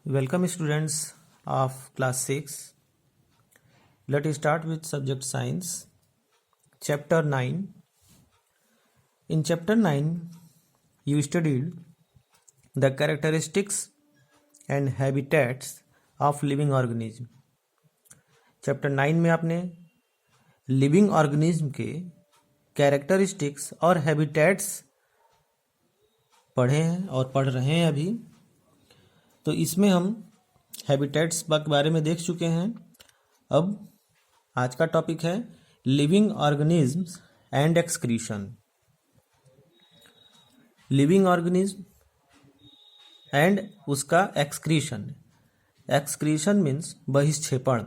Welcome students of class 6. Let us start with subject science. Chapter 9. In chapter 9, you studied the characteristics and habitats of living organism. Chapter 9 में आपने living organism के characteristics और habitats पढ़े हैं और पढ़ रहे हैं अभी। तो इसमें हम हैबिटेट्स के बारे में देख चुके हैं। अब आज का टॉपिक है living organisms and excretion. Living organism and उसका एक्सक्रीशन। एक्सक्रीशन मीन्स बहिष्क्षेपण।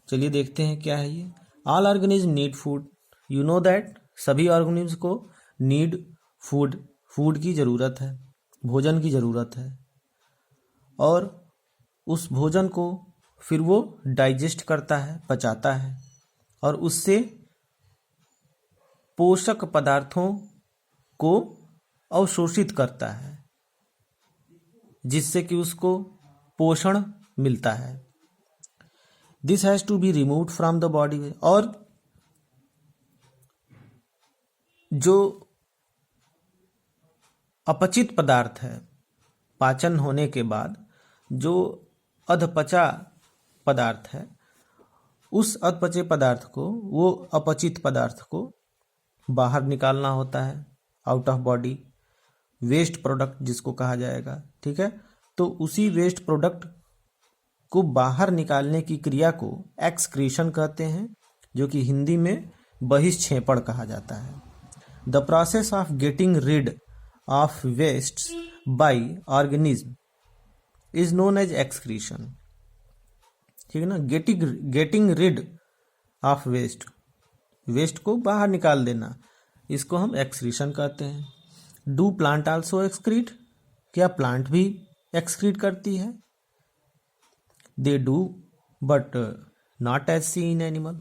चलिए देखते हैं क्या है ये। All organism need food. You know that सभी ऑर्गेनिज्म को नीड फूड की ज़रूरत है, भोजन की ज़रूरत है, और उस भोजन को फिर वो डाइजेस्ट करता है, पचाता है, और उससे पोषक पदार्थों को अवशोषित करता है, जिससे कि उसको पोषण मिलता है। This has to be removed from the body. और जो अपचित पदार्थ है, पाचन होने के बाद जो अधपचा पदार्थ है, उस अधपचे पदार्थ को, वो अपचित पदार्थ को बाहर निकालना होता है, out of body, waste product जिसको कहा जाएगा। ठीक है, तो उसी वेस्ट प्रोडक्ट को बाहर निकालने की क्रिया को एक्सक्रीशन कहते हैं, जो कि हिंदी में बहिष्क्षेपण कहा जाता है। The process of getting rid of wastes by organism is known as excretion। ठीक है ना। गेटिंग रिड ऑफ वेस्ट को बाहर निकाल देना, इसको हम एक्सक्रीशन कहते हैं। Do plant also excrete. क्या प्लांट भी एक्सक्रीट करती है? They do but not as see in animal.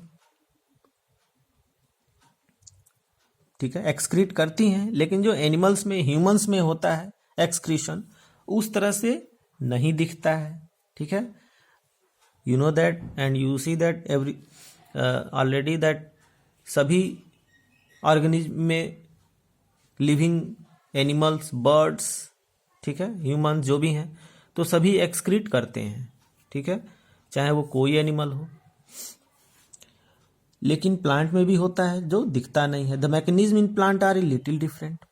ठीक है, एक्सक्रीट करती हैं, लेकिन जो एनिमल्स में, ह्यूमंस में होता है एक्सक्रीशन, उस तरह से नहीं दिखता है। ठीक है, you know that and you see that every already that सभी ऑर्गेनिज्म में, लिविंग एनिमल्स, बर्ड्स, ठीक है, ह्यूमंस जो भी हैं, तो सभी एक्सक्रीट करते हैं। ठीक है, चाहे वो कोई एनिमल हो। लेकिन प्लांट में भी होता है जो दिखता नहीं है। The mechanism in plant are a little different.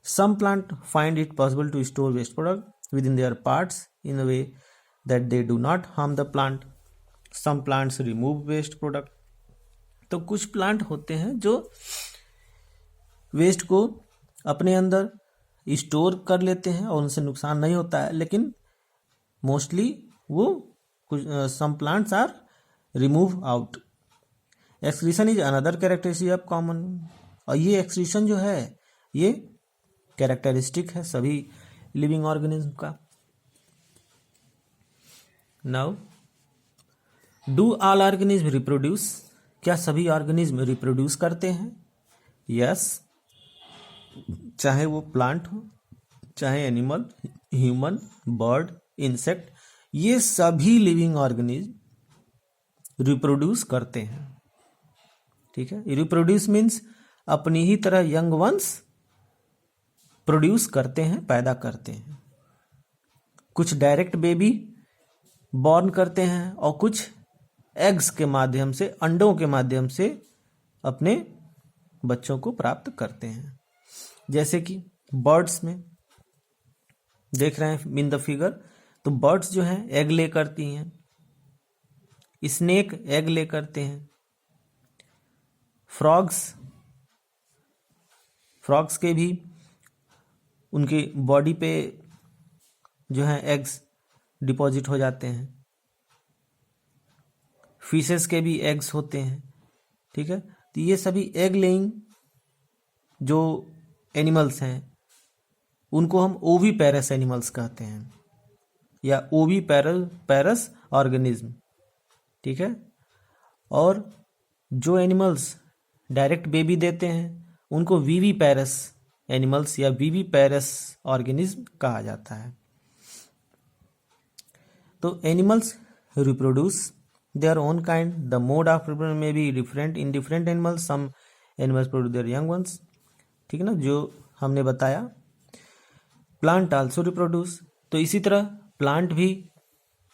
Some plant find it possible to store waste product within their parts in a way that they do not harm the plant. Some plants remove waste product. तो कुछ plant होते हैं जो waste को अपने अंदर store कर लेते हैं और उनसे नुकसान नहीं होता है, लेकिन मोस्टली वो कुछ some plants are remove out. Excretion is another characteristic of common. और ये एक्सक्रीशन जो है, ये कैरेक्टरिस्टिक है सभी लिविंग ऑर्गेनिज्म का। Now, do all organism reproduce. क्या सभी ऑर्गेनिज्म रिप्रोड्यूस करते हैं? यस। चाहे वो प्लांट हो, चाहे एनिमल, ह्यूमन, बर्ड, इंसेक्ट, ये सभी लिविंग ऑर्गेनिज्म रिप्रोड्यूस करते हैं। ठीक है, रिप्रोड्यूस मीन्स अपनी ही तरह यंग वंस प्रोड्यूस करते हैं, पैदा करते हैं। कुछ डायरेक्ट बेबी बॉर्न करते हैं और कुछ एग्स के माध्यम से, अंडों के माध्यम से अपने बच्चों को प्राप्त करते हैं। जैसे कि बर्ड्स में देख रहे हैं इन द फिगर, तो बर्ड्स जो हैं एग ले करती हैं, स्नेक एग ले करते हैं, फ्रॉग्स के भी उनके बॉडी पे जो है एग्स डिपॉजिट हो जाते हैं। फिशेस के भी एग्स होते हैं। ठीक है, तो ये सभी एग लेइंग जो एनिमल्स हैं, उनको हम ओवी पैरस एनिमल्स कहते हैं, या ओवी पैरस ऑर्गेनिज्म। ठीक है, और जो एनिमल्स डायरेक्ट बेबी देते हैं, उनको वीवी पैरस एनिमल्स या विविपेरस ऑर्गेनिज्म कहा जाता है। तो animals reproduce their own kind, the mode of reproduction में be different in different animals, some animals produce their young ones, ठीक है ना, जो हमने बताया। प्लांट आल्सो रिप्रोड्यूस, तो इसी तरह प्लांट भी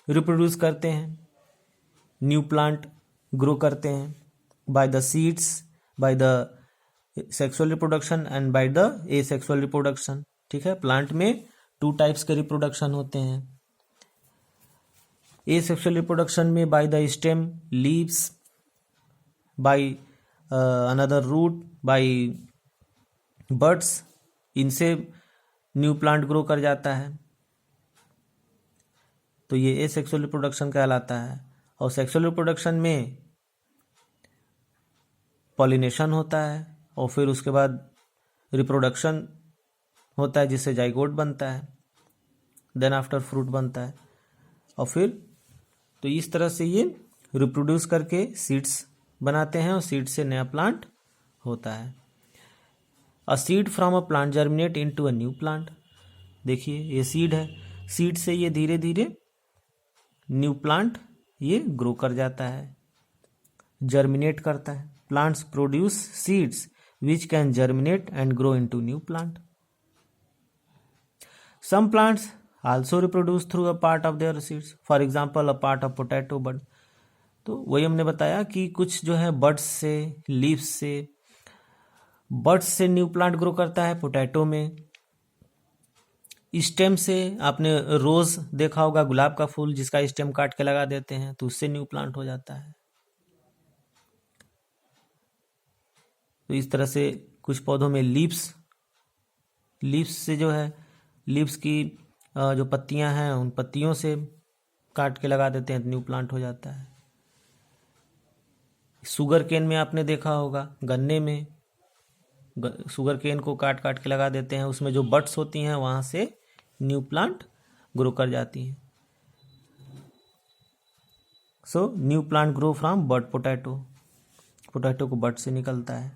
रिप्रोड्यूस करते हैं, न्यू प्लांट ग्रो करते हैं by the seeds, by the sexual reproduction and by the asexual reproduction, ठीक है। प्लांट में 2 टाइप्स के रिप्रोडक्शन होते हैं। एसेक्सुअल रिप्रोडक्शन में by the stem, leaves, by another root, bye birds, इनसे न्यू प्लांट ग्रो कर जाता है, तो ये एसेक्सुअल रिप्रोडक्शन कहलाता है। और सेक्सुअल रिप्रोडक्शन में पॉलिनेशन होता है और फिर उसके बाद रिप्रोडक्शन होता है जिससे जाइगोट बनता है, देन आफ्टर फ्रूट बनता है, और फिर तो इस तरह से ये रिप्रोड्यूस करके सीड्स बनाते हैं और सीड से नया प्लांट होता है। A seed from a plant germinate into a new plant, देखिए ये सीड है, सीड से ये धीरे धीरे न्यू प्लांट ये ग्रो कर जाता है, जर्मिनेट करता है। Plants produce seeds which can germinate and grow into new plant. Some plants also reproduce through a part of their seeds, for example a part of potato bud. तो वही हमने बताया कि कुछ जो है बड्स से, लीव्स से, बड्स से न्यू प्लांट ग्रो करता है पोटैटो में। स्टेम से आपने रोज देखा होगा, गुलाब का फूल जिसका स्टेम काट के लगा देते हैं तो उससे न्यू प्लांट हो जाता है। तो इस तरह से कुछ पौधों में लीव्स से जो है, लीव्स की जो पत्तियां हैं उन पत्तियों से काट के लगा देते हैं तो न्यू प्लांट हो जाता है। शुगर केन में आपने देखा होगा, गन्ने में शुगर केन को काट काट के लगा देते हैं, उसमें जो बड्स होती हैं वहां से न्यू प्लांट ग्रो कर जाती हैं। So new plant grow from bud potato, potato को बड से निकलता है।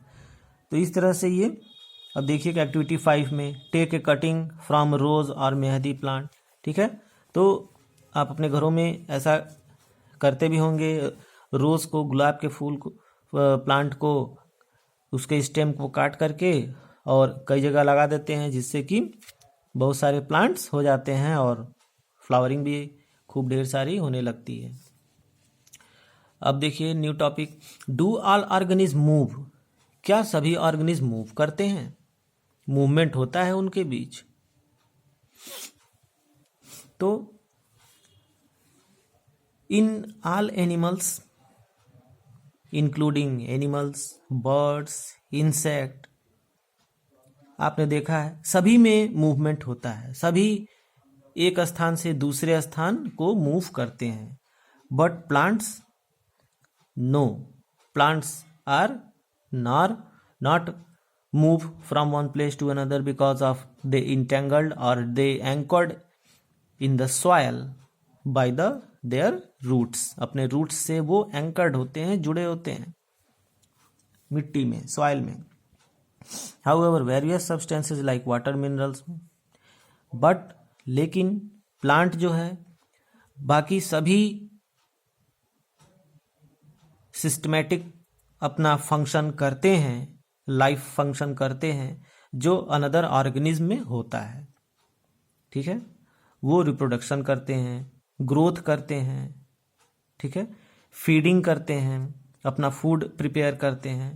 तो इस तरह से ये, अब देखिए कि एक्टिविटी 5 में टेक ए कटिंग फ्रॉम रोज और मेहंदी प्लांट, ठीक है। तो आप अपने घरों में ऐसा करते भी होंगे, रोज को, गुलाब के फूल को, प्लांट को, उसके स्टेम को काट करके और कई जगह लगा देते हैं जिससे कि बहुत सारे प्लांट्स हो जाते हैं और फ्लावरिंग भी खूब ढेर सारी होने लगती है। अब देखिए new topic, do all organism move, क्या सभी ऑर्गेनिज्म मूव करते हैं, मूवमेंट होता है उनके बीच। तो in all animals including animals, birds, insect, आपने देखा है सभी में मूवमेंट होता है, सभी एक स्थान से दूसरे स्थान को मूव करते हैं। But plants no, plants are not move from one place to another because of they entangled or they anchored in the soil by their roots, अपने roots से वो anchored होते हैं, जुड़े होते हैं मिट्टी में, soil में। however various substances like water, minerals, but लेकिन plant जो है बाकी सभी सिस्टमेटिक अपना फंक्शन करते हैं, लाइफ फंक्शन करते हैं जो अनदर ऑर्गेनिज्म में होता है, ठीक है। वो रिप्रोडक्शन करते हैं, ग्रोथ करते हैं, ठीक है, फीडिंग करते हैं, अपना फूड प्रिपेयर करते हैं,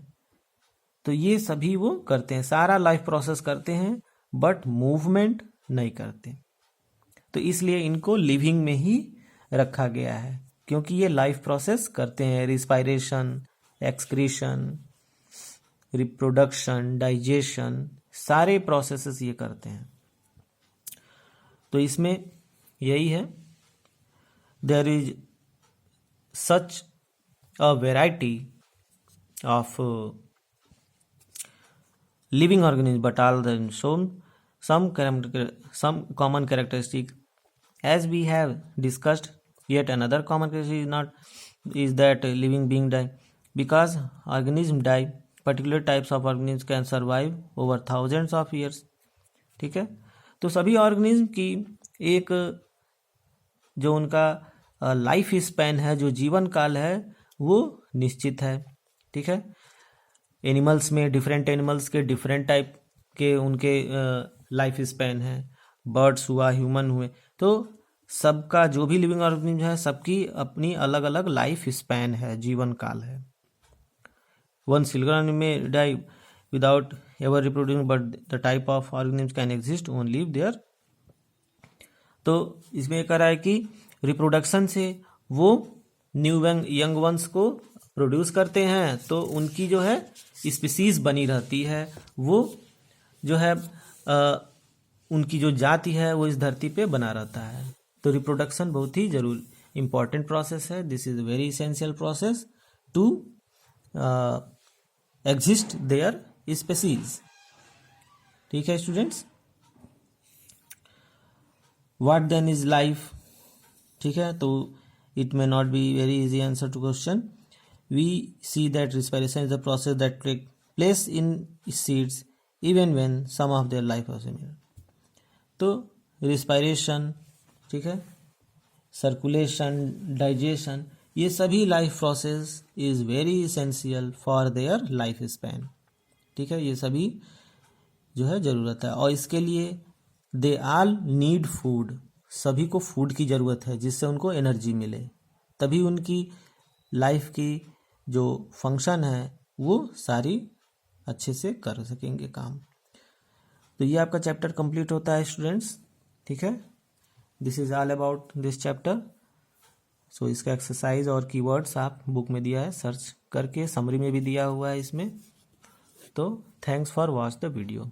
तो ये सभी वो करते हैं, सारा लाइफ प्रोसेस करते हैं, बट मूवमेंट नहीं करते। तो इसलिए इनको लिविंग में ही रखा गया है, क्योंकि ये लाइफ प्रोसेस करते हैं, रिस्पायरेशन, एक्सक्रीशन, रिप्रोडक्शन, डाइजेशन, सारे प्रोसेसेस ये करते हैं। तो इसमें यही है, there is such a variety of living organism but all them show some common characteristic as we have discussed. Yet another common characteristic is that living being die, because organism die particular types of organism can survive over thousands of years. ठीक है, तो सभी organism की एक जो उनका life span है, जो जीवन काल है, वो निश्चित है। ठीक है, एनिमल्स में डिफरेंट एनिमल्स के डिफरेंट टाइप के उनके लाइफ स्पैन है, बर्ड्स हुआ, ह्यूमन हुए, तो सबका जो भी लिविंग ऑर्गेनिज्म है सबकी अपनी अलग अलग लाइफ स्पैन है, जीवन काल है। वन सिंगल ऑर्गेनिज्म में die without ever reproducing, but the type of organism can exist only live there. तो इसमें कह रहा है कि रिप्रोडक्शन से वो न्यू यंग वंस को प्रोड्यूस करते हैं, तो उनकी जो है स्पीसीज बनी रहती है, वो जो है उनकी जो जाति है वो इस धरती पे बना रहता है। तो रिप्रोडक्शन बहुत ही जरूरी इंपॉर्टेंट प्रोसेस है। This is very essential process to exist their species. ठीक है students, what then is life? ठीक है, तो it may not be very easy answer to question. We see that respiration is the process that take place in seeds even when some of their life are similar. तो respiration, ठीक है, circulation, digestion, ये सभी life process is very essential for their life span. ठीक है, ये सभी जो है ज़रूरत है, और इसके लिए दे आल नीड फूड, सभी को फूड की ज़रूरत है जिससे उनको एनर्जी मिले, तभी उनकी लाइफ की जो फंक्शन है वो सारी अच्छे से कर सकेंगे काम। तो ये आपका चैप्टर कंप्लीट होता है स्टूडेंट्स। ठीक है, this is all about this chapter. So इसका एक्सरसाइज और कीवर्ड्स आप बुक में दिया है, सर्च करके समरी में भी दिया हुआ है इसमें। तो thanks for watch the video.